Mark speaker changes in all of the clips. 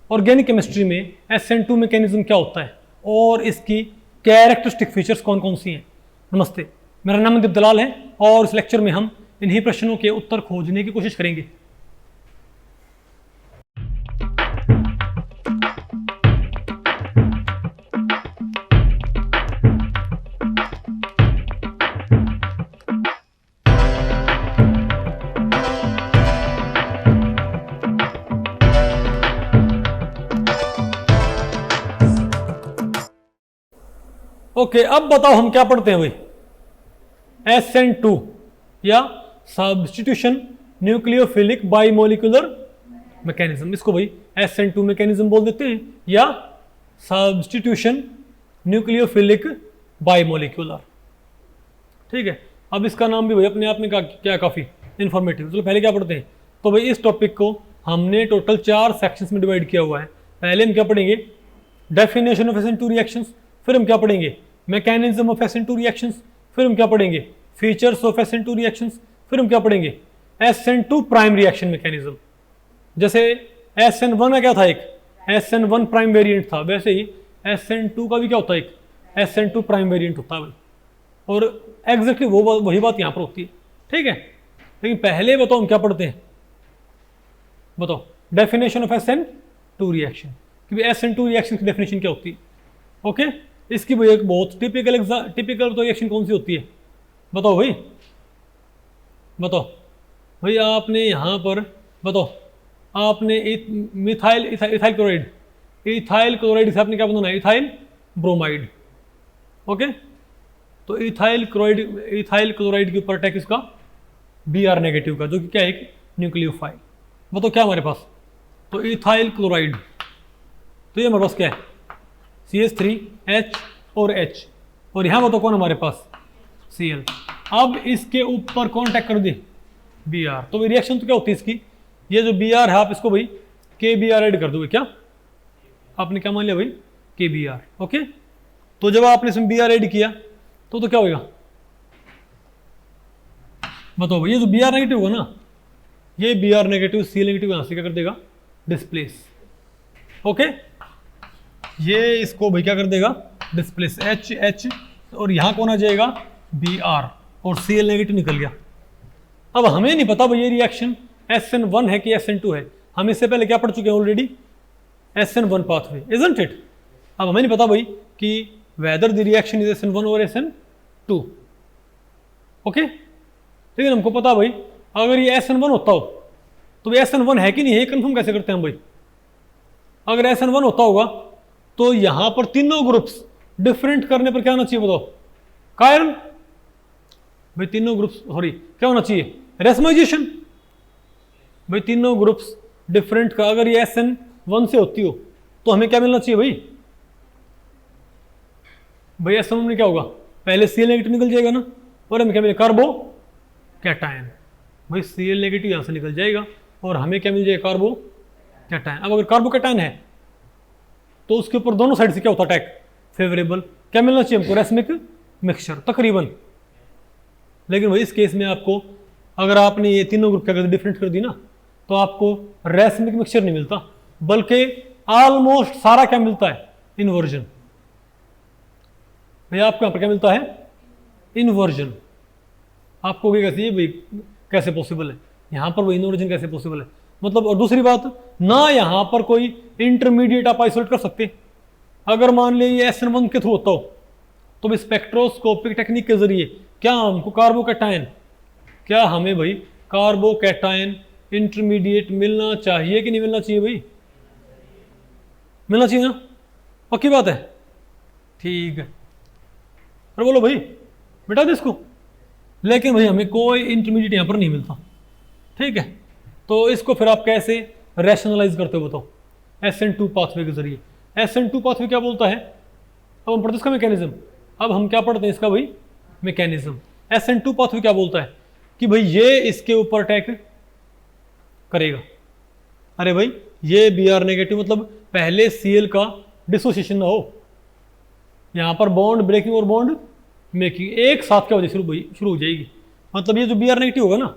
Speaker 1: Organic chemistry में SN2 mechanism क्या होता है और इसकी कैरेक्टरिस्टिक फीचर्स कौन कौन सी हैं। नमस्ते, मेरा नाम मनदीप दलाल है और इस लेक्चर में हम इन्हीं प्रश्नों के उत्तर खोजने की कोशिश करेंगे। ओके, अब बताओ हम क्या पढ़ते हैं भाई। SN2 या सब्स्टिट्यूशन न्यूक्लियोफिलिक बाइमोलिकुलर मैकेनिज्म, इसको भाई SN2 मैकेनिज्म बोल देते हैं या सब्स्टिट्यूशन न्यूक्लियोफिलिक बाइमोलिकुलर। ठीक है, अब इसका नाम भी भाई अपने आप में क्या काफ़ी इंफॉर्मेटिव। चलो पहले क्या पढ़ते हैं। तो भाई इस टॉपिक को हमने टोटल 4 सेक्शंस में डिवाइड किया हुआ है। पहले हम क्या पढ़ेंगे, डेफिनेशन ऑफ SN2 रिएक्शंस, फिर हम क्या पढ़ेंगे, मैकेनिज्म ऑफ SN2 रिएक्शंस, फिर हम क्या पढ़ेंगे, फीचर्स ऑफ SN2 रिएक्शंस, फिर हम क्या पढ़ेंगे, SN2 प्राइम रिएक्शन मैकेनिज्म। जैसे SN1 का क्या था, एक SN1 प्राइम वेरिएंट था, वैसे ही SN2 का भी क्या होता है, एक SN2 प्राइम वेरिएंट होता है भाई। और एग्जैक्टली वही बात यहाँ पर होती है। ठीक है, लेकिन पहले बताओ हम क्या पढ़ते हैं। बताओ डेफिनेशन ऑफ SN2 रिएक्शन, कि SN2 रिएक्शन की डेफिनेशन क्या होती है। ओके, इसकी भाई एक बहुत टिपिकल तो रिएक्शन कौन सी होती है, बताओ भाई। बताओ भाई, आपने यहाँ पर बताओ, आपने इथाइल क्लोराइड से आपने क्या बनाना है, इथाइल ब्रोमाइड। ओके, तो इथाइल क्लोराइड के ऊपर अटैक इसका Br नेगेटिव का, जो कि क्या है, एक न्यूक्लियोफाइल। बताओ क्या हमारे पास, तो इथाइल क्लोराइड, तो ये हमारे पास क्या है, CH3H और H, और यहाँ बताओ कौन हमारे पास, Cl। अब इसके ऊपर कौन अटैक कर दे, Br। तो रिएक्शन तो क्या होती है इसकी, ये जो Br है आप इसको भाई KBr ऐड कर दोगे। क्या आपने क्या मान लिया भाई, KBr। ओके, तो जब आपने इसमें Br ऐड किया तो क्या होगा, बताओ भाई। ये जो Br नेगेटिव होगा ना, ये Br नेगेटिव Cl नेगेटिव यहाँ से क्या कर देगा, डिस्प्लेस। ओके, ये इसको भाई क्या कर देगा, डिस्प्लेस, H और यहाँ कौन आ जाएगा, Br, और Cl नेगेटिव निकल गया। अब हमें नहीं पता भाई ये रिएक्शन SN1 है कि SN2 है। हम इससे पहले क्या पढ़ चुके हैं already, SN1 pathway, isn't it. अब हमें नहीं पता भाई कि whether the reaction is SN1 और SN2। ओके, लेकिन हमको पता भाई अगर ये SN1 होता हो तो SN1 है कि नहीं है, कंफर्म कैसे करते हैं हम भाई। अगर SN1 होता होगा तो यहां पर तीनों ग्रुप्स डिफरेंट करने पर क्या होना चाहिए, बताओ, कारण भाई तीनों ग्रुप्स, सॉरी क्या होना चाहिए, रेसमाइजेशन। भाई तीनों ग्रुप्स डिफरेंट का, अगर ये SN1 से होती हो तो हमें क्या मिलना चाहिए भाई SN1 में क्या होगा, पहले Cl नेगेटिव निकल जाएगा ना, और हमें क्या मिलेगा, कार्बो कैटायन। भाई Cl नेगेटिव यहां से निकल जाएगा और हमें क्या मिल जाएगा, कार्बो कैटायन। अब अगर कार्बो कैटायन है तो उसके ऊपर दोनों साइड से क्या होता है, अटैक फेवरेबल। क्या मिलना चाहिए हमको, रेसमिक मिक्सचर तकरीबन। लेकिन भाई इस केस में आपको, अगर आपने ये तीनों ग्रुप क्या डिफरेंट कर दी ना, तो आपको रेसमिक मिक्सचर नहीं मिलता, बल्कि ऑलमोस्ट सारा क्या मिलता है, इन्वर्जन। भाई आपको यहाँ पर क्या मिलता है, इन्वर्जन। आपको कैसे पॉसिबल है यहाँ पर वो इन्वर्जन कैसे पॉसिबल है, मतलब। और दूसरी बात ना, यहाँ पर कोई इंटरमीडिएट आप आइसोलेट कर सकते। अगर मान लीजिए ये SN1 के थ्रू होता हो तो स्पेक्ट्रोस्कोपिक टेक्निक के जरिए क्या हमको कार्बोकैटायन, क्या हमें भाई कार्बोकैटायन इंटरमीडिएट मिलना चाहिए कि नहीं मिलना चाहिए भाई, मिलना चाहिए ना, पक्की बात है। ठीक है, अरे बोलो भाई, बेटा दे इसको। लेकिन भाई हमें कोई इंटरमीडिएट यहाँ पर नहीं मिलता। ठीक है, तो इसको फिर आप कैसे रैशनलाइज करते हो, बताओ, SN2 पाथवे के जरिए। SN2 पाथवे क्या बोलता है, अब हम पढ़ते इसका मैकेनिज्म। अब हम क्या पढ़ते हैं इसका भाई, मैकेनिज्म। SN2 पाथवे क्या बोलता है कि भाई ये इसके ऊपर अटैक करेगा। अरे भाई ये Br नेगेटिव, मतलब पहले Cl का डिसोसिएशन ना हो, यहाँ पर बॉन्ड ब्रेकिंग और बॉन्ड मेकिंग एक साथ क्या वजह शुरू हो जाएगी। मतलब ये जो Br नेगेटिव होगा ना,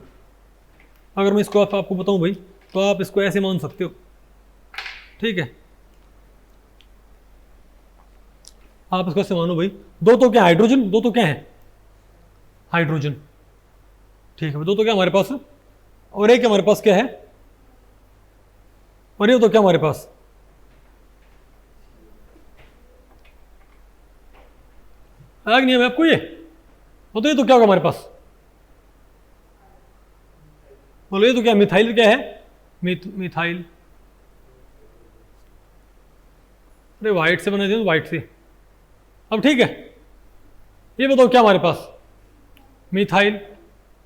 Speaker 1: अगर मैं इसको आपको बताऊं भाई, तो आप इसको ऐसे मान सकते हो ठीक है, आप इसको ऐसे मानो भाई, दो तो क्या हाइड्रोजन, दो तो क्या है हाइड्रोजन, ठीक है, दो तो क्या हमारे पास, और एक हमारे पास क्या है, और ये तो क्या हमारे पास, आग नहीं है आपको ये, तो ये तो क्या होगा हमारे पास, बोलो ये तो क्या मिथाइल क्या है, मिथाइल, अरे वाइट से बना दिया, वाइट से। अब ठीक है, ये बताओ क्या हमारे पास, मिथाइल,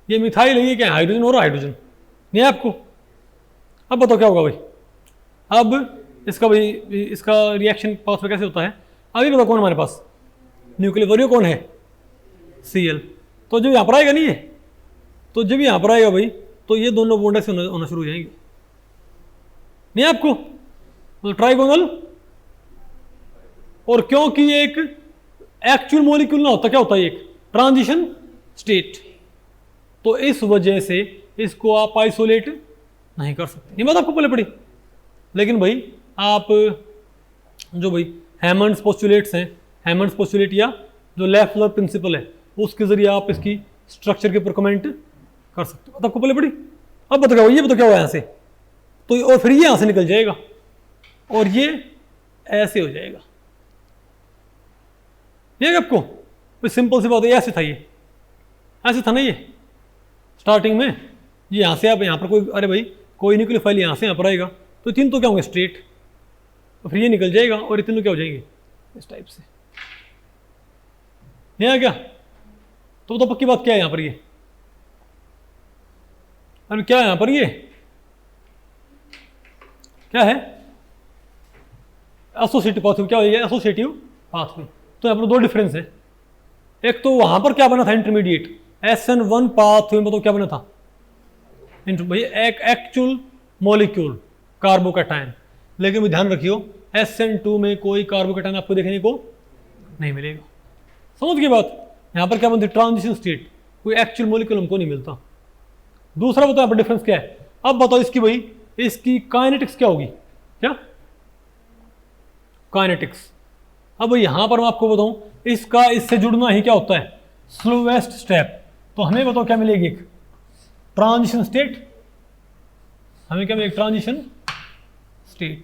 Speaker 1: ये मिथाइल है, ये क्या है हाइड्रोजन और हाइड्रोजन, नहीं है आपको। अब बताओ क्या होगा भाई, अब इसका भाई इसका रिएक्शन पाथवे कैसे होता है, अभी बताओ कौन हमारे पास न्यूक्लियर, और ये कौन है Cl। तो जब यहाँ पर आएगा नहीं ये, तो जब यहाँ पर आएगा भाई, तो ये दोनों बॉन्ड ऐसे होना शुरू हो जाएंगे, नहीं आपको, तो ट्राइगोनल। और क्योंकि ये एक एक्चुअल मॉलिक्यूल ना होता, क्या होता है एक ट्रांजिशन स्टेट, तो इस वजह से इसको आप आइसोलेट नहीं कर सकते, ये बात आपको पहले पड़ी। लेकिन भाई आप जो भाई हैमंड्स पोस्टुलेट्स हैं, हैमंड्स पोस्टुलेट या जो लेफ्लर प्रिंसिपल है, उसके जरिए आप इसकी स्ट्रक्चर के ऊपर कमेंट कर सकते हो, बात आपको पहले पड़ी। अब बताओ ये बताओ क्या हुआ यहाँ से, तो और फिर ये यहाँ से निकल जाएगा और ये ऐसे हो जाएगा, ये आपको कोई सिंपल सी बात है, ऐसे था ये, ऐसे था ना ये स्टार्टिंग में, ये यहाँ से आप यहाँ पर कोई, अरे भाई कोई न्यूक्लियोफाइल यहाँ से यहाँ पर आएगा, तो तीन तो क्या होंगे स्ट्रेट, तो फिर ये निकल जाएगा और ये तीनों क्या हो जाएंगे इस टाइप से, नहीं आ क्या। तो पक्की बात क्या है यहाँ पर, ये अरे क्या है यहाँ पर, ये क्या है एसोसिएटिव पाथवे, क्या हो गया एसोसिएटिव पाथवे। तो यहाँ पर दो डिफरेंस है, एक तो वहां पर क्या बना था इंटरमीडिएट SN1 पाथवे में, तो क्या बना था भाई एक एक्चुअल मॉलिक्यूल कार्बोकैटायन, लेकिन भी ध्यान रखियो SN2 में कोई कार्बोकैटायन आपको देखने को नहीं मिलेगा, समझ गए बात। यहाँ पर क्या बनती है ट्रांजिशन स्टेट, कोई एक्चुअल मॉलिक्यूल हमको नहीं मिलता। दूसरा बताओ यहाँ पर डिफरेंस क्या है, अब बताओ इसकी भाई इसकी काइनेटिक्स क्या होगी, क्या काइनेटिक्स। अब यहां पर मैं आपको बताऊं इसका इससे जुड़ना ही क्या होता है स्लोवेस्ट स्टेप, तो हमें बताओ क्या मिलेगी एक ट्रांजिशन स्टेट, हमें क्या मिलेगी ट्रांजिशन स्टेट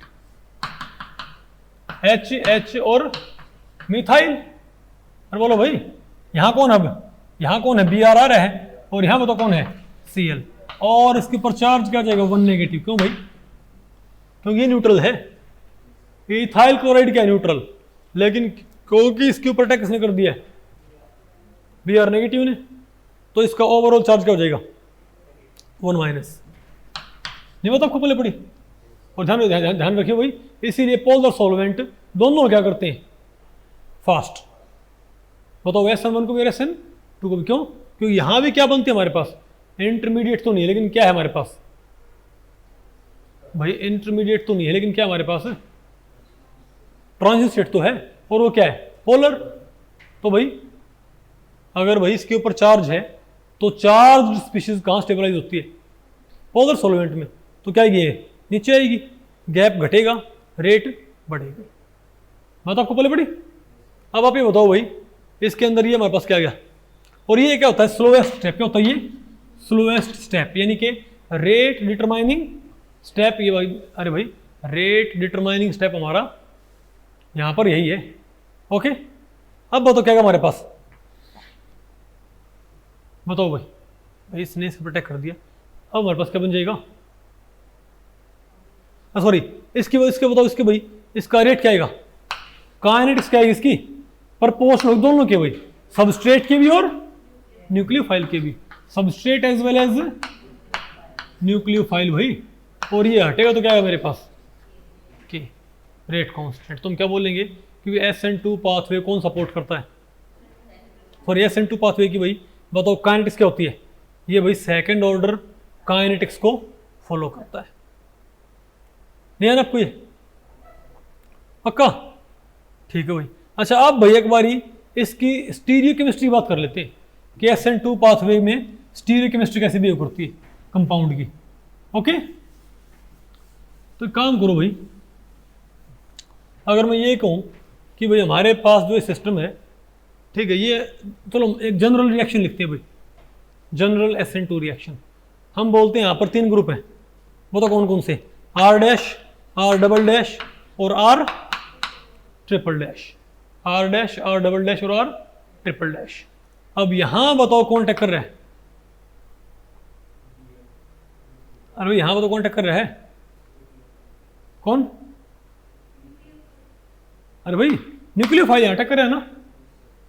Speaker 1: H और मिथाइल। और बोलो भाई यहां कौन, अब यहां कौन है BRR है, और यहां बताओ कौन है Cl, और इसके ऊपर चार्ज क्या जाएगा 1 नेगेटिव, क्यों भाई क्योंकि ये न्यूट्रल है, इथाइल क्लोराइड क्या न्यूट्रल, लेकिन क्योंकि इसके ऊपर अटैक किसने कर दिया Br नेगेटिव ने, तो इसका ओवरऑल चार्ज क्या हो जाएगा 1 माइनस, नहीं बता आपको पहले पड़ी। और ध्यान रखिए भाई, इसीलिए पोलर सॉल्वेंट दोनों क्या करते हैं फास्ट, बताओ SN1 को भी SN2 को भी, क्यों क्योंकि यहां भी क्या बनती है हमारे पास इंटरमीडिएट तो नहीं है, लेकिन क्या है हमारे पास भाई इंटरमीडिएट तो नहीं है, लेकिन क्या हमारे पास है ट्रांजिशन स्टेट तो है, और वो क्या है पोलर। तो भाई अगर भाई इसके ऊपर चार्ज है, तो चार्ज स्पीशीज कहां स्टेबलाइज होती है पोलर सॉल्वेंट में, तो क्या ये नीचे आएगी, गैप घटेगा रेट बढ़ेगा, बात आपको पहले पड़ी। अब आप ये बताओ भाई इसके अंदर ये हमारे पास क्या गया, और ये क्या होता है स्लोएस्ट स्टेप, क्या होता है ये स्लोएस्ट स्टेप, यानी कि रेट डिटरमाइनिंग स्टेप, ये भाई अरे भाई रेट डिटरमाइनिंग स्टेप हमारा यहां पर यही है, ओके। अब बताओ क्या हमारे पास, बताओ भाई इसने इसे प्रोटेक्ट कर दिया, अब हमारे पास क्या बन जाएगा, सॉरी इसके बताओ इसके भाई इसका रेट क्या आएगा, काइनेटिक्स क्या आएगी इसकी प्रपोर्शनल दोनों के भाई, सबस्ट्रेट के भी और न्यूक्लियोफाइल के भी, substrate as well as nucleophile भाई, और ये हटेगा तो क्या है मेरे पास के रेट कांस्टेंट। तुम क्या बोलेंगे क्योंकि SN2 पाथवे कौन सपोर्ट करता है, फॉर SN2 पाथवे की भाई बताओ काइनेटिक्स क्या होती है, ये भाई सेकंड ऑर्डर काइनेटिक्स को फॉलो करता है, नहीं है ना आपको ये पक्का, ठीक है भाई। अच्छा अब भाई एक बारी इसकी स्टीरियो केमिस्ट्री बात कर लेते हैं कि SN2 पाथवे में स्टीरियो केमिस्ट्री कैसे बिहेव करती है कंपाउंड की, ओके। तो काम करो भाई अगर मैं ये कहूँ कि भाई हमारे पास जो सिस्टम है, ठीक है, ये चलो एक जनरल रिएक्शन लिखते हैं भाई, जनरल SN2 रिएक्शन। हम बोलते हैं यहाँ पर 3 ग्रुप हैं, बताओ कौन कौन से, R dash, R double dash और R triple dash, R dash, R double dash और R ट्रिपल डैश। अब यहां बताओ कौन टक्कर रहा है, अरे भाई यहां बताओ कौन टक्कर रहा है, कौन, अरे भाई न्यूक्लियोफाइल यहां टक्कर है ना,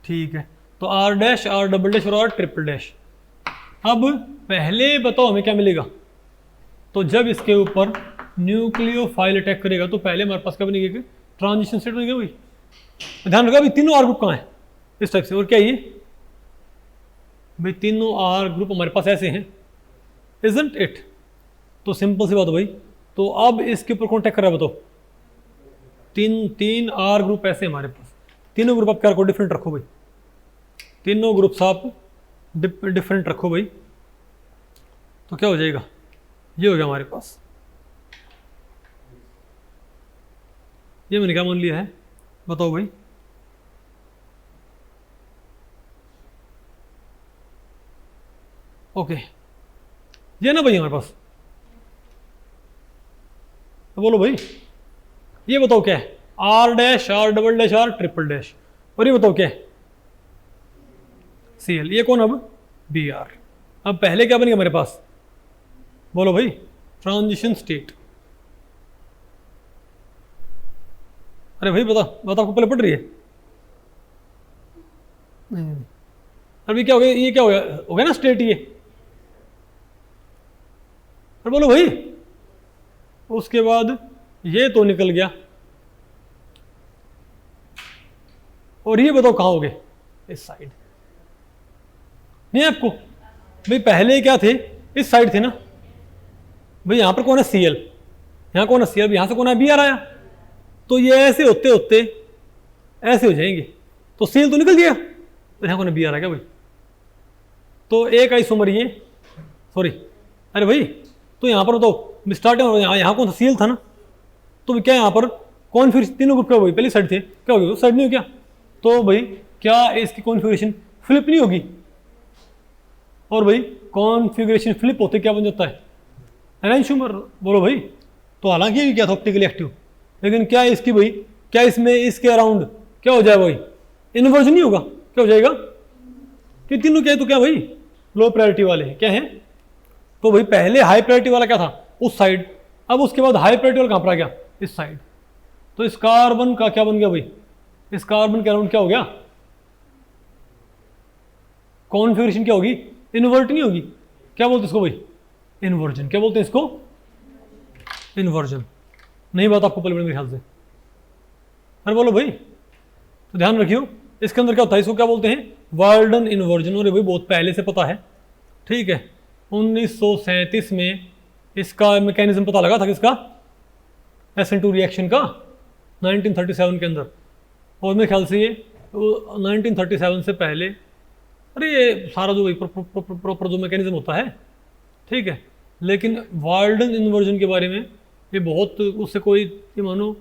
Speaker 1: ठीक है। तो R dash, R double dash और R ट्रिपल डैश। अब पहले बताओ हमें क्या मिलेगा, तो जब इसके ऊपर न्यूक्लियोफाइल अटैक करेगा तो पहले हमारे पास क्या बनेगा, ट्रांजिशन स्टेट बनेगा भाई। ध्यान रखा भाई तीनों R ग्रुप कहाँ है, इस टाइप से, और क्या ये भाई तीनों R ग्रुप हमारे पास ऐसे हैं, इजंट इट। तो सिंपल सी बात है भाई, तो अब इसके ऊपर कौन अटैक कर रहा है बताओ, तीन R ग्रुप ऐसे हमारे पास, तीनों ग्रुप आप क्या रखो, डिफरेंट रखो भाई, तीनों ग्रुप्स आप डिफरेंट रखो भाई, तो क्या हो जाएगा, ये हो गया हमारे पास, ये मैंने क्या मान लिया है बताओ भाई, ओके, ये ना भाई हमारे पास, तो बोलो भाई ये बताओ क्या है, R dash, R double dash, R triple dash, और ये बताओ क्या है Cl, ये कौन अब Br। अब पहले क्या बनेगा मेरे पास, बोलो भाई ट्रांजिशन स्टेट। अरे भाई बता बता, आपको पहले पढ़ रही है, अभी क्या हो गया, ये क्या हो गया ना स्टेट ये, और बोलो भाई उसके बाद ये तो निकल गया, और ये बताओ कहाँ हो गए, इस साइड, नहीं आपको भाई पहले क्या थे, इस साइड थे ना भाई, यहां पर कौन है Cl, यहां कौन है Cl, यहां से कौन है Br आया, तो ये ऐसे होते होते ऐसे हो जाएंगे, तो Cl तो निकल गया, तो यहां कौन है Br आ गया भाई, तो एक आइसोमर ये, सॉरी, अरे भाई तो यहां पर तो स्टार्टिंग यहाँ कौन सा Cl था ना, तो क्या यहाँ पर कॉन्फ़िगरेशन तीनों ग्रुप क्या हो गई, पहली साइड थे क्या हो गया, साइड नहीं हो क्या, तो भाई क्या इसकी कॉन्फ़िगरेशन फ्लिप नहीं होगी, और भाई कॉन्फ़िगरेशन फ्लिप होते क्या बन जाता है, एनाइसोमर। बोलो भाई, तो हालांकि ये क्या था ऑप्टिकली एक्टिव, लेकिन क्या इसकी भाई, क्या इसमें इसके अराउंड क्या हो जाए भाई, इन्वर्जन नहीं होगा, क्या हो जाएगा, कि तीनों क्या है, तो क्या भाई लो प्रायोरिटी वाले हैं क्या है, तो भाई पहले हाई प्रायोरिटी वाला क्या था उस साइड, अब उसके बाद हाई प्रायोरिटी वाला कहाँ पर आ गया, इस साइड, तो इस कार्बन का क्या बन गया भाई, इस कार्बन के अराउंड क्या हो गया, कॉन्फ़िगरेशन क्या होगी, इन्वर्ट नहीं होगी, क्या बोलते इसको भाई, इन्वर्जन, क्या बोलते हैं इसको, इन्वर्जन। नहीं बात आपको पहले मेरे ख्याल से, अरे बोलो भाई, तो ध्यान रखियो इसके अंदर क्या होता है, इसको क्या बोलते हैं, वाल्डन इन्वर्जन, और भाई बहुत पहले से पता है, ठीक है, 1937 में इसका मैकेनिज्म पता लगा था किसका, SN2 रिएक्शन का, 1937 के अंदर, और मेरे ख्याल से ये 1937 से पहले, अरे ये सारा जो प्रॉपर जो मैकेनिज्म होता है, ठीक है, लेकिन वाल्डन इन्वर्जन के बारे में ये बहुत, उससे कोई ये मानो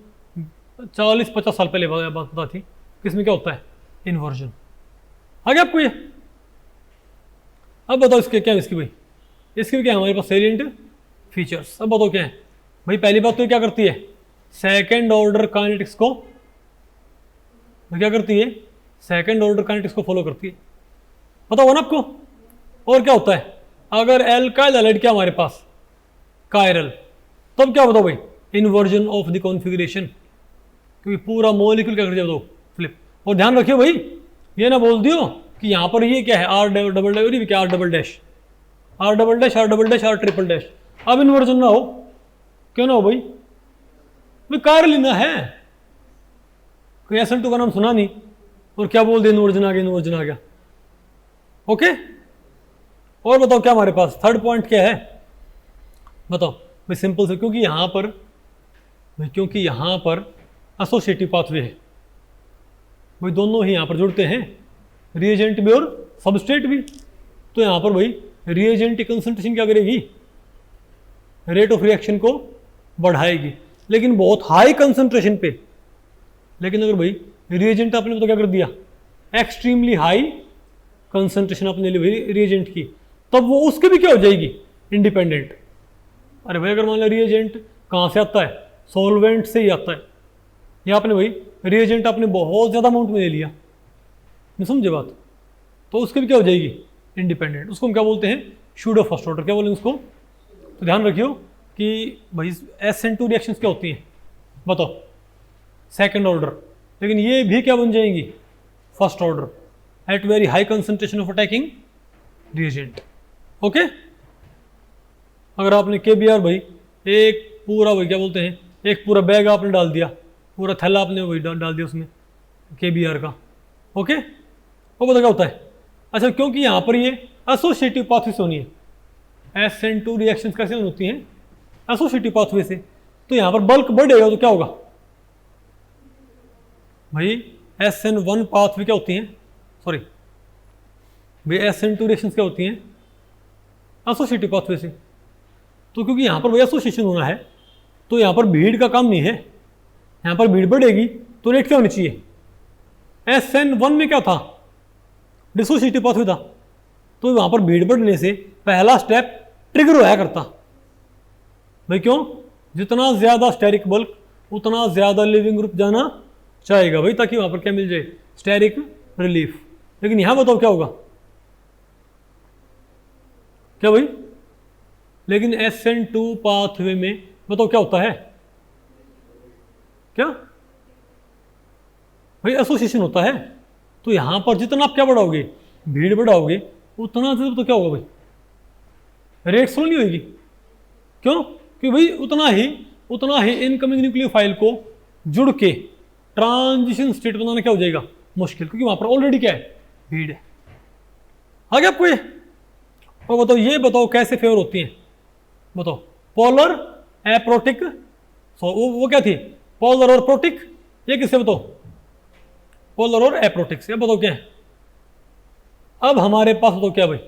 Speaker 1: 40-50 साल पहले बात पता थी, किसमें क्या होता है, इन्वर्जन। आ गया आपको ये, अब बताओ इसके क्या है, इसकी भाई, इसके भी क्या है हमारे पास सेलिएंट फीचर्स। अब बताओ क्या है भाई, पहली बात तो क्या करती है, सेकंड ऑर्डर काइनेटिक्स को, क्या करती है, सेकंड ऑर्डर काइनेटिक्स को फॉलो करती है, पता होगा ना आपको। और क्या होता है, अगर एल्काइल हैलाइड क्या हमारे पास कायरल, तब क्या बताओ भाई, इन्वर्जन ऑफ द कॉन्फ़िगरेशन, क्योंकि पूरा मॉलिक्यूल क्या कर दिया बताओ, फ्लिप। और ध्यान रखियो भाई, ये ना बोल दियो कि यहाँ पर ये क्या है, R डबल डैश, क्या R double dash, R double dash, R double dash, R triple dash, अब इन्वर्जन ना हो, क्यों ना हो भाई, कायरल ना है, कोई SN2 का नाम सुना नहीं, और क्या बोल दिया, इन्वर्जन आ गया, इन्वर्जन आ गया, ओके। और बताओ क्या हमारे पास थर्ड पॉइंट क्या है, बताओ भाई, सिंपल से, क्योंकि यहां पर एसोसिएटिव पाथवे है भाई, दोनों ही यहां पर जुड़ते हैं, रिएजेंट भी और सबस्ट्रेट भी, तो यहां पर भाई रिएजेंट की कंसंट्रेशन क्या करेगी, रेट ऑफ रिएक्शन को बढ़ाएगी, लेकिन बहुत हाई कंसंट्रेशन पे, लेकिन अगर भाई रिएजेंट आपने तो क्या कर दिया, एक्सट्रीमली हाई कंसंट्रेशन आपने ली भाई रिएजेंट की, तब वो उसके भी क्या हो जाएगी, इंडिपेंडेंट। अरे भाई अगर मान लो रिएजेंट कहाँ से आता है, सॉल्वेंट से ही आता है, या आपने भाई रिएजेंट आपने बहुत ज़्यादा अमाउंट में ले लिया, नहीं समझे बात, तो उसके भी क्या हो जाएगी, इंडिपेंडेंट। उसको हम क्या बोलते हैं, सूडो फर्स्ट ऑर्डर, क्या बोलेंगे उसको। तो ध्यान रखियो कि भाई SN2 रिएक्शंस क्या होती हैं, बताओ, सेकंड ऑर्डर, लेकिन ये भी क्या बन जाएंगी, first order at very high concentration of attacking reagent. Okay, अगर आपने KBr भाई एक पूरा भाई क्या बोलते हैं, एक पूरा बैग आपने डाल दिया, पूरा थैला आपने वही डाल दिया उसमें KBr का, ओके, वो पता क्या होता है। अच्छा, क्योंकि यहाँ पर ये एसोसिएटिव पाथवे से होनी है, SN2 रिएक्शंस कैसे होती हैं, एसोसिएटिव पाथवे से, तो यहाँ पर बल्क बढ़ेगा तो क्या होगा भाई, SN1 पाथवे क्या होती हैं, सॉरी भाई SN2 रिएक्शंस क्या होती हैं, एसोसिएटिव पाथवे से। तो क्योंकि यहाँ पर वही एसोसिएशन होना है, तो यहाँ पर भीड़ का काम नहीं है, यहाँ पर भीड़ बढ़ेगी तो रेट क्या होनी चाहिए, SN1 में क्या था, डिसोसिएटिव पाथवे था, तो वहाँ पर भीड़ बढ़ने से पहला स्टेप ट्रिगर होया करता भाई, क्यों, जितना ज़्यादा स्टेरिक बल्क उतना ज़्यादा लिविंग ग्रुप जाना चाहेगा भाई, ताकि वहाँ पर क्या मिल जाए, स्टेरिक रिलीफ। लेकिन यहाँ बताओ क्या होगा, क्या भाई, लेकिन SN2 पाथवे में बताओ क्या होता है, क्या भाई, एसोसिएशन होता है। तो यहां पर जितना आप क्या बढ़ाओगे, भीड़ बढ़ाओगे, उतना तो क्या होगा भाई, रेट स्लो नहीं होगी, क्यों, कि भाई उतना ही इनकमिंग न्यूक्लियोफाइल को जुड़ के ट्रांजिशन स्टेट बनाना क्या हो जाएगा, मुश्किल, क्योंकि वहां पर ऑलरेडी क्या है, भीड़ है। आगे आपको ये और बताओ, ये बताओ कैसे फेवर होती हैं, बताओ, पोलर एप्रोटिक, वो क्या थी, पोलर और प्रोटिक, ये किससे बताओ, पोलर और एप्रोटिक से। बताओ क्या है, अब हमारे पास बताओ क्या भाई,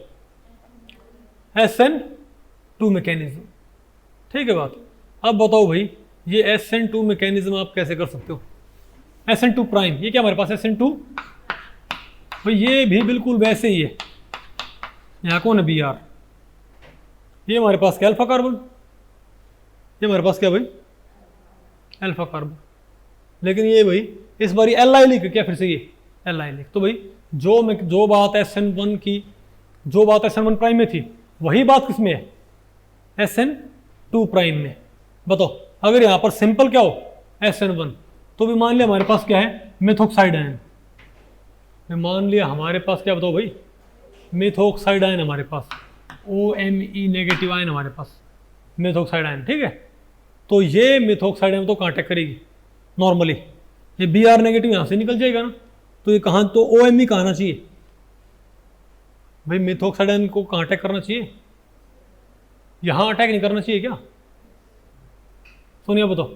Speaker 1: SN2 मैकेनिज्म, ठीक है बात। अब बताओ भाई ये SN2 मैकेनिज्म आप कैसे कर सकते हो, SN2 प्राइम, ये क्या हमारे पास SN2 भाई, ये भी बिल्कुल वैसे ही है, यहाँ कौन है Br, ये हमारे पास क्या अल्फा कार्बन, ये हमारे पास क्या भाई, अल्फा कार्बन, लेकिन ये भाई इस बार Li लिख क्या, फिर से ये Li लिख। तो भाई जो बात SN1 की, जो बात SN1 प्राइम में थी, वही बात किस में है, SN2 प्राइम में। बताओ अगर यहाँ पर सिंपल क्या हो SN1, तो भी मान लिया हमारे पास क्या है, मेथोक्साइड आयन, मान लिया हमारे पास क्या, बताओ भाई, मेथोक्साइड आयन हमारे पास, OMe नेगेटिव आयन हमारे पास, मेथोक्साइड आयन, ठीक है। तो ये मेथोक्साइड आयन तो कांटेक्ट करेगी नॉर्मली, ये Br नेगेटिव यहाँ से निकल जाएगा ना, तो ये कहाँ, तो OMe कहाँ आना चाहिए भाई, मेथोक्साइड आयन को कहाँ अटैक करना चाहिए, यहाँ अटैक नहीं करना चाहिए क्या, सोनिया बताओ,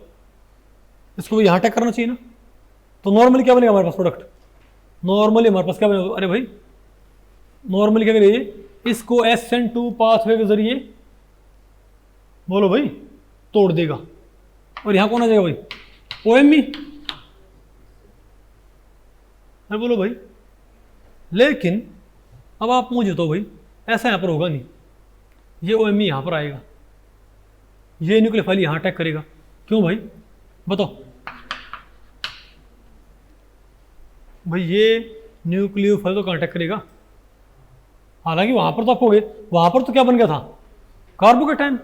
Speaker 1: इसको भी यहाँ अटैक करना चाहिए ना। तो नॉर्मली क्या बनेगा हमारे पास प्रोडक्ट, नॉर्मली हमारे पास क्या बनेगा, अरे भाई नॉर्मली क्या करिए, इसको SN2 पाथवे के जरिए बोलो भाई तोड़ देगा, और यहाँ कौन आ जाएगा भाई, OMe, अरे बोलो भाई। लेकिन अब आप मुझे तो भाई ऐसा यहाँ पर होगा नहीं, ये OMe यहाँ पर आएगा, ये न्यूक्लियोफाइल यहाँ अटैक करेगा, क्यों भाई बताओ भाई, ये न्यूक्लियोफाइल तो कांटेक्ट करेगा, हालांकि वहां पर तो आप कहोगे, वहां पर तो क्या बन गया था, कार्बोकैटायन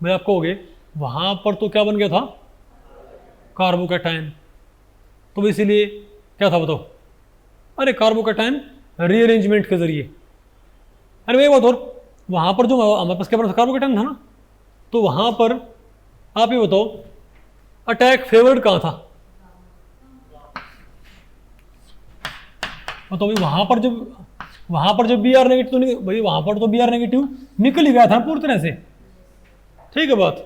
Speaker 1: भाई, आप कहोगे वहां पर तो क्या बन गया था, कार्बोकैटायन, तो इसीलिए क्या था बताओ, अरे कार्बोकैटायन रीअरेंजमेंट के जरिए, अरे भाई बात, और वहां पर जो हमारे पास क्या बना था, कार्बोकैटायन था ना, तो वहां पर आप ये बताओ अटैक फेवर्ड कहाँ था, तो भाई वहां पर जब Br नेगेटिव, तो भाई वहां पर तो Br नेगेटिव निकल ही गया था पूरी तरह से, ठीक है बात,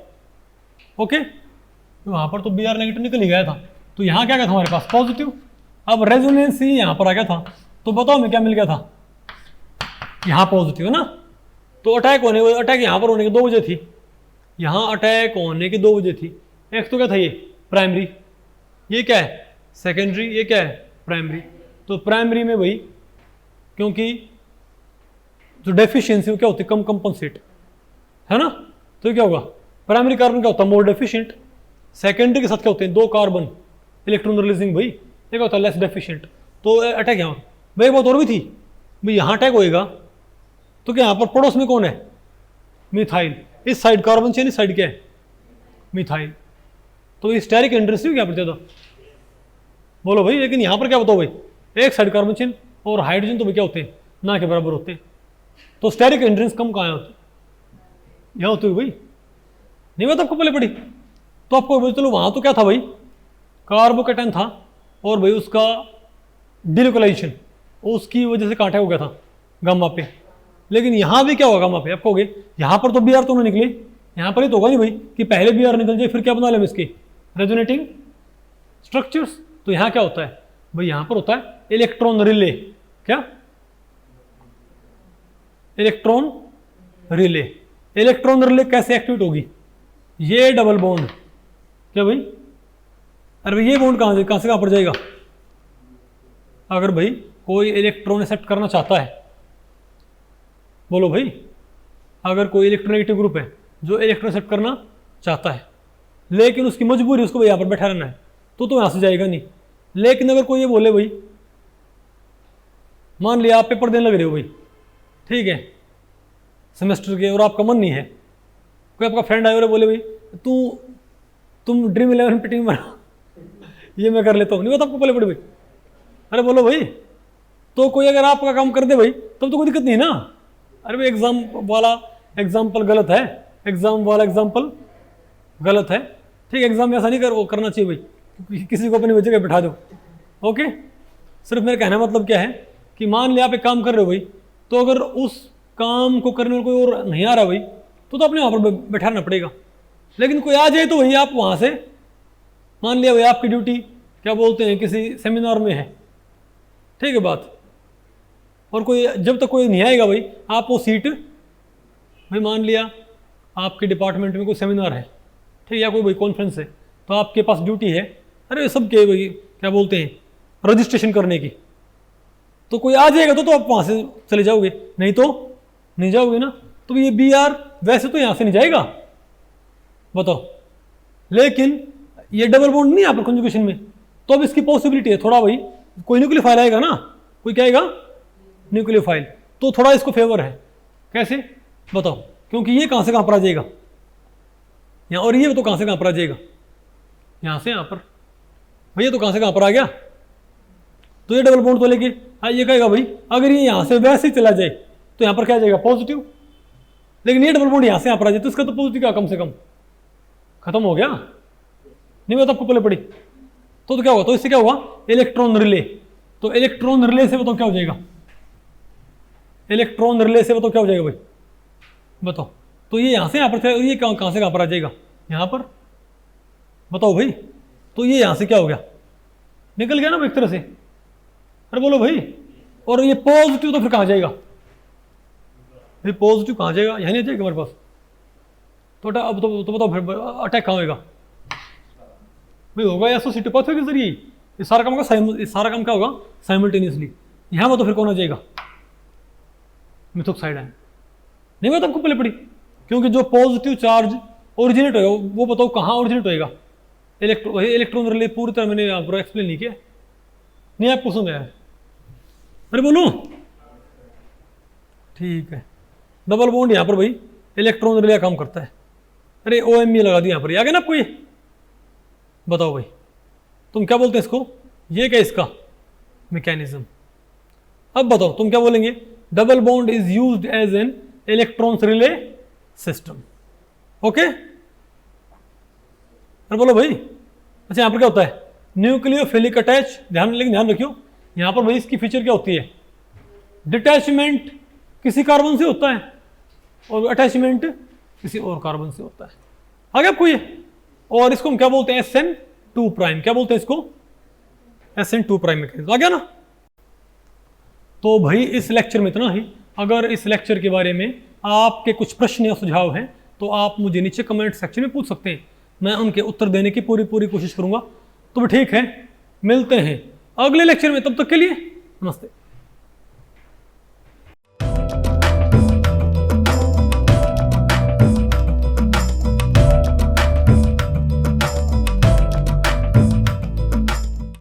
Speaker 1: ओके, तो वहां पर तो Br नेगेटिव निकल ही गया था, तो यहाँ क्या गया था हमारे पास पॉजिटिव। अब रेजोनेंस ही यहाँ पर आ गया था, तो बताओ हमें क्या मिल गया था, यहाँ पॉजिटिव है ना, तो अटैक यहाँ पर होने की 2 वजह थी, यहाँ अटैक होने की 2 वजह थी, एक तो क्या था ये प्राइमरी, ये क्या है सेकेंडरी, ये क्या है प्राइमरी। तो प्राइमरी में भाई क्योंकि जो डेफिशिएंसी वो क्या होती है कम कंपनसेट है ना, तो ये क्या होगा प्राइमरी कार्बन क्या होता है मोर डेफिशिएंट, सेकेंडरी के साथ क्या होते हैं दो कार्बन इलेक्ट्रॉन रिलीजिंग भाई, ये क्या होता है लेस डेफिशिएंट। तो अटैक यहाँ भाई बहुत और भी थी भाई, यहाँ अटैक होएगा तो क्या यहाँ पर पड़ोस में कौन है मिथाइल, इस साइड कार्बन चेन इस साइड क्या है मिथाइल, तो स्टेरिक इंटेंसिटी क्या पर ज्यादा बोलो भाई। लेकिन यहाँ पर क्या बताओ भाई एक साइड कार्बन चेन और हाइड्रोजन तो भाई क्या होते हैं ना के बराबर होते हैं, तो स्टेरिक एंड्रेंस कम कहाँ होती यहाँ होती है भाई, नहीं बात आपको पहले पड़ी। तो आपको भाई चलो वहां तो क्या था भाई कार्बोकेटन था और भाई उसका डिलोकलाइजेशन उसकी वजह से कांटा हो गया था गामा पे, लेकिन यहाँ भी क्या होगा गामा पे आप कहोगे यहाँ पर तो बी आर तो ना निकले, यहाँ पर ही तो होगा नहीं भाई कि पहले बी आर निकल जाए फिर क्या बना लें इसके रेजोनेटिंग स्ट्रक्चर्स। तो यहाँ क्या होता है भाई यहाँ पर होता है इलेक्ट्रॉन रिले, क्या इलेक्ट्रॉन रिले। इलेक्ट्रॉन रिले कैसे एक्टिवेट होगी, ये डबल बॉन्ड क्या भाई, अरे भाई ये बॉन्ड कहां से कहां पर जाएगा, अगर भाई कोई इलेक्ट्रॉन एक्सेप्ट करना चाहता है बोलो भाई, अगर कोई इलेक्ट्रोनेगेटिव ग्रुप है जो इलेक्ट्रॉन एक्सेप्ट करना चाहता है लेकिन उसकी मजबूरी उसको भाई यहाँ पर बैठा रहना है तो यहाँ से जाएगा नहीं। लेकिन अगर कोई ये बोले भाई मान लिया आप पेपर देने लग रहे हो भाई ठीक है सेमेस्टर के और आपका मन नहीं है, कोई आपका फ्रेंड आए और बोले भाई तुम ड्रीम 11 पे टीम बना ये मैं कर लेता हूँ, नहीं बता आपको बोले पड़े भाई, अरे बोलो भाई तो कोई अगर आपका काम कर दे भाई तब तो कोई दिक्कत नहीं है ना। अरे भाई एग्जाम वाला एग्जाम्पल गलत है, एग्जाम वाला एग्जाम्पल गलत है ठीक, एग्जाम में ऐसा नहीं वो करना चाहिए भाई किसी को अपनी जगह बैठा दो। ओके सिर्फ मेरा कहना मतलब क्या है कि मान लिया आप एक काम कर रहे हो भाई, तो अगर उस काम को करने में कोई और नहीं आ रहा भाई तो अपने वहाँ पर बैठाना पड़ेगा, लेकिन कोई आ जाए तो भाई आप वहाँ से मान लिया भाई आपकी ड्यूटी क्या बोलते हैं किसी सेमिनार में है ठीक है बात, और कोई जब तक कोई नहीं आएगा भाई आप वो सीट भाई मान लिया आपके डिपार्टमेंट में कोई सेमिनार है ठीक है या कोई भाई कॉन्फ्रेंस है तो आपके पास ड्यूटी है अरे सबके भाई क्या बोलते हैं रजिस्ट्रेशन करने की, तो कोई आ जाएगा तो आप वहाँ से चले जाओगे नहीं तो नहीं जाओगे ना। तो ये बी आर वैसे तो यहाँ से नहीं जाएगा बताओ, लेकिन ये डबल बॉन्ड नहीं यहाँ पर कंजुगेशन में, तो अब इसकी पॉसिबिलिटी है थोड़ा भाई कोई न्यूक्लियोफाइल आएगा ना, कोई क्या आएगा न्यूक्लियोफाइल, तो थोड़ा इसको फेवर है। कैसे बताओ, क्योंकि ये कहाँ से कहाँ पर आ जाएगा यहाँ, और ये तो कहाँ से कहाँ पर आ जाएगा यहाँ से यहाँ पर, भैया तो कहाँ से कहाँ पर आ गया, तो ये डबल बॉन्ड तो लेके ये कहेगा भाई अगर ये यहाँ से वैसे ही चला जाए तो यहाँ पर क्या आ जाएगा पॉजिटिव, लेकिन ये डबल बॉन्ड यहाँ से यहाँ पर आ जाए तो इसका तो पॉजिटिव क्या कम से कम खत्म हो गया, नहीं बात आपको पहले पड़ी। तो क्या होगा, तो इससे क्या होगा इलेक्ट्रॉन रिले, तो इलेक्ट्रॉन रिले से बताओ क्या हो जाएगा, इलेक्ट्रॉन रिले से बताओ क्या हो जाएगा भाई बताओ, तो ये यहाँ से यहाँ पर ये कहाँ से कहाँ पर आ जाएगा यहाँ पर बताओ भाई, तो ये यहाँ से क्या हो गया निकल गया ना एक तरह से, अरे बोलो भाई, और ये पॉजिटिव तो फिर कहाँ जाएगा भाई, पॉजिटिव कहाँ जाएगा यहाँ नहीं जाएगा हमारे पास, तो अब तो बताओ फिर अटैक कहाँ होगा भाई, होगा एसोसिएटिव पाथवे के जरिए, ये सारा काम का सारा काम क्या होगा साइमल्टेनियसली, यहाँ पर तो फिर कौन आ जाएगा मिथोक्साइड है, नहीं बात आपको पहले पड़ी, क्योंकि जो पॉजिटिव चार्ज ओरिजिनेट होगा वो बताओ कहाँ ओरिजिनेट होएगा, इलेक्ट्रॉन रिले पूरी तरह मैंने यहाँ पर एक्सप्लेन नहीं किया, नहीं आपको सुन गया, अरे बोलो ठीक है। डबल बॉन्ड यहाँ पर भाई इलेक्ट्रॉन रिले काम करता है, अरे OMe लगा दिया यहाँ पर, आ गया ना आपको ये, बताओ भाई तुम क्या बोलते हैं इसको, ये क्या इसका मैकेनिज्म। अब बताओ तुम क्या बोलेंगे, double bond is used as an electron relay system, okay. अरे बोलो भाई, अच्छा यहाँ पर क्या होता है न्यूक्लियोफिलिक अटैच, लेकिन ध्यान रखियो यहाँ पर भाई इसकी फीचर क्या होती है, डिटैचमेंट किसी कार्बन से होता है और अटैचमेंट किसी और कार्बन से होता है, आ गया आपको ये, और इसको हम क्या बोलते हैं SN2 प्राइम, क्या बोलते हैं इसको SN2 प्राइम मैकेनिज्म, आ गया ना। तो भाई इस लेक्चर में इतना ही, अगर इस लेक्चर के बारे में आपके कुछ प्रश्न या सुझाव हैं तो आप मुझे नीचे कमेंट सेक्शन में पूछ सकते हैं, मैं उनके उत्तर देने की पूरी कोशिश करूंगा। तो ठीक है, मिलते हैं अगले लेक्चर में, तब तक के लिए नमस्ते।